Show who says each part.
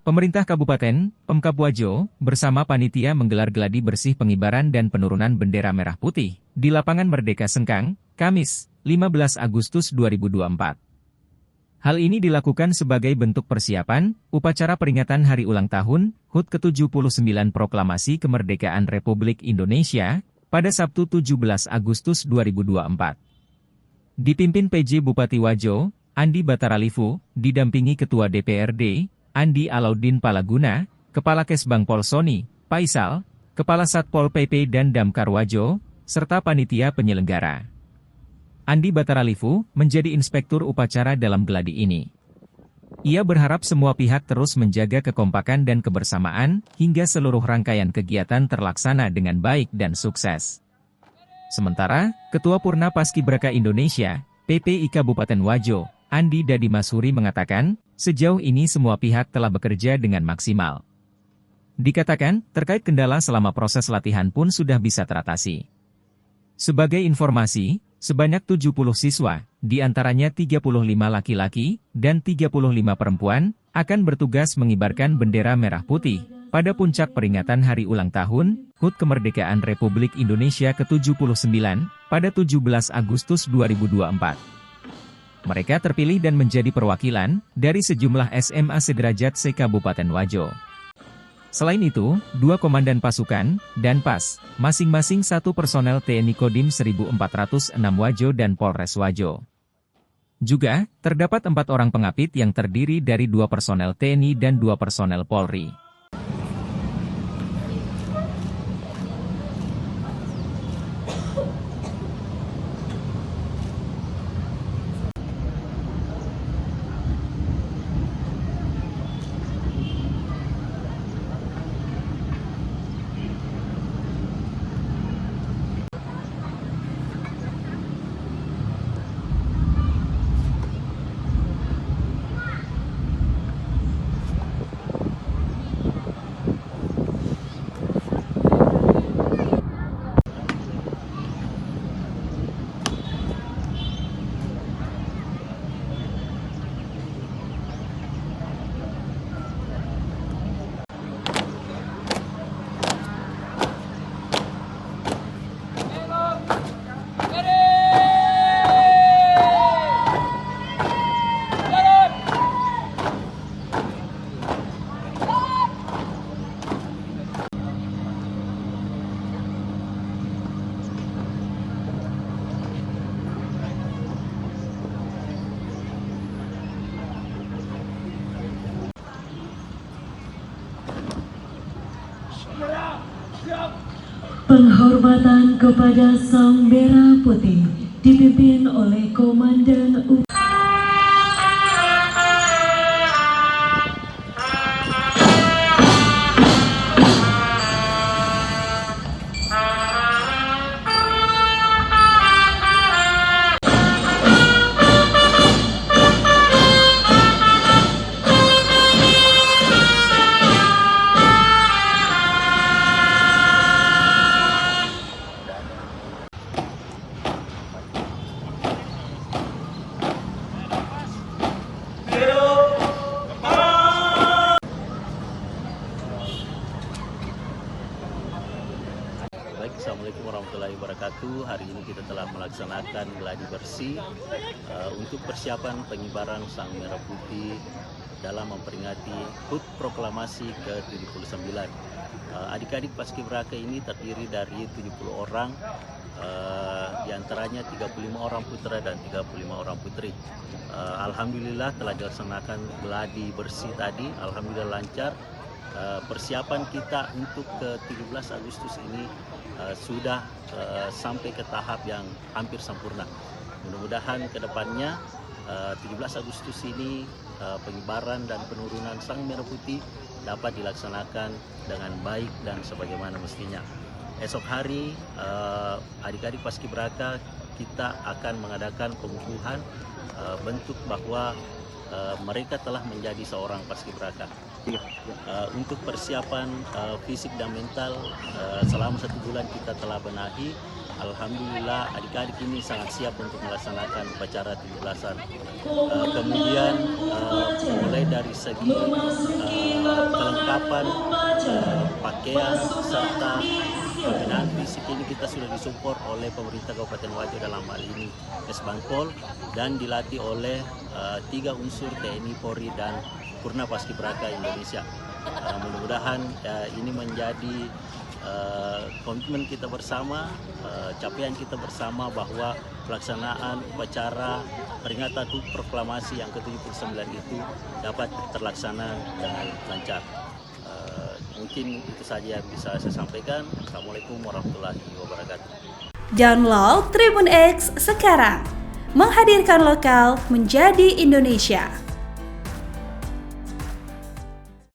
Speaker 1: Pemerintah Kabupaten Pemkab Wajo bersama panitia menggelar gladi bersih pengibaran dan penurunan bendera merah putih di Lapangan Merdeka Sengkang, Kamis, 15 Agustus 2024. Hal ini dilakukan sebagai bentuk persiapan upacara peringatan Hari Ulang Tahun HUT ke-79 Proklamasi Kemerdekaan Republik Indonesia pada Sabtu 17 Agustus 2024. Dipimpin PJ Bupati Wajo, Andi Bataralifu, didampingi Ketua DPRD, Andi Alaudin Palaguna, Kepala Kesbang Polsoni, Paisal, Kepala Satpol PP dan Damkar Wajo, serta panitia penyelenggara. Andi Bataralifu menjadi inspektur upacara dalam gladi ini. Ia berharap semua pihak terus menjaga kekompakan dan kebersamaan hingga seluruh rangkaian kegiatan terlaksana dengan baik dan sukses. Sementara, Ketua Purna Paskibraka Indonesia, PPI Kabupaten Wajo, Andi Dadi Masuri mengatakan, sejauh ini semua pihak telah bekerja dengan maksimal. Dikatakan, terkait kendala selama proses latihan pun sudah bisa teratasi. Sebagai informasi, sebanyak 70 siswa, diantaranya 35 laki-laki dan 35 perempuan, akan bertugas mengibarkan bendera merah putih pada puncak peringatan Hari Ulang Tahun HUT Kemerdekaan Republik Indonesia ke-79 pada 17 Agustus 2024. Mereka terpilih dan menjadi perwakilan dari sejumlah SMA sederajat se-Kabupaten Wajo. Selain itu, 2 komandan pasukan dan PAS, masing-masing 1 personel TNI Kodim 1406 Wajo dan Polres Wajo. Juga, terdapat 4 orang pengapit yang terdiri dari 2 personel TNI dan 2 personel Polri.
Speaker 2: Penghormatan kepada Sang Merah Putih dipimpin oleh Komandan
Speaker 3: Assalamualaikum warahmatullahi wabarakatuh. Hari ini kita telah melaksanakan gladi bersih untuk persiapan pengibaran Sang Merah Putih dalam memperingati HUT Proklamasi ke-79. Adik-adik Paskibraka ini terdiri dari 70 orang, diantaranya 35 orang putra dan 35 orang putri. Alhamdulillah telah dilaksanakan gladi bersih tadi, alhamdulillah lancar. Persiapan kita untuk ke-17 Agustus ini sudah sampai ke tahap yang hampir sempurna. Mudah-mudahan ke depannya 17 Agustus ini pengibaran dan penurunan Sang Merah Putih dapat dilaksanakan dengan baik dan sebagaimana mestinya. Esok hari adik-adik Paskibraka kita akan mengadakan pengukuhan bentuk bahwa mereka telah menjadi seorang Paskibraka. Untuk persiapan fisik dan mental selama 1 bulan kita telah benahi Alhamdulillah adik-adik ini sangat siap untuk melaksanakan upacara 17-an. Kemudian mulai dari segi kelengkapan pakaian serta pembinaan fisik ini kita sudah disupport oleh pemerintah Kabupaten Wajo, dalam hal ini Kesbangpol, dan dilatih oleh 3 unsur TNI, Polri, dan Purna Paskibraka Indonesia. Mudah-mudahan ini menjadi komitmen kita bersama, capaian kita bersama bahwa pelaksanaan upacara peringatan HUT Proklamasi yang ke-79 itu dapat terlaksana dengan lancar. Mungkin itu saja yang bisa saya sampaikan. Assalamualaikum warahmatullahi wabarakatuh.
Speaker 4: Download Tribun X sekarang, menghadirkan lokal menjadi Indonesia.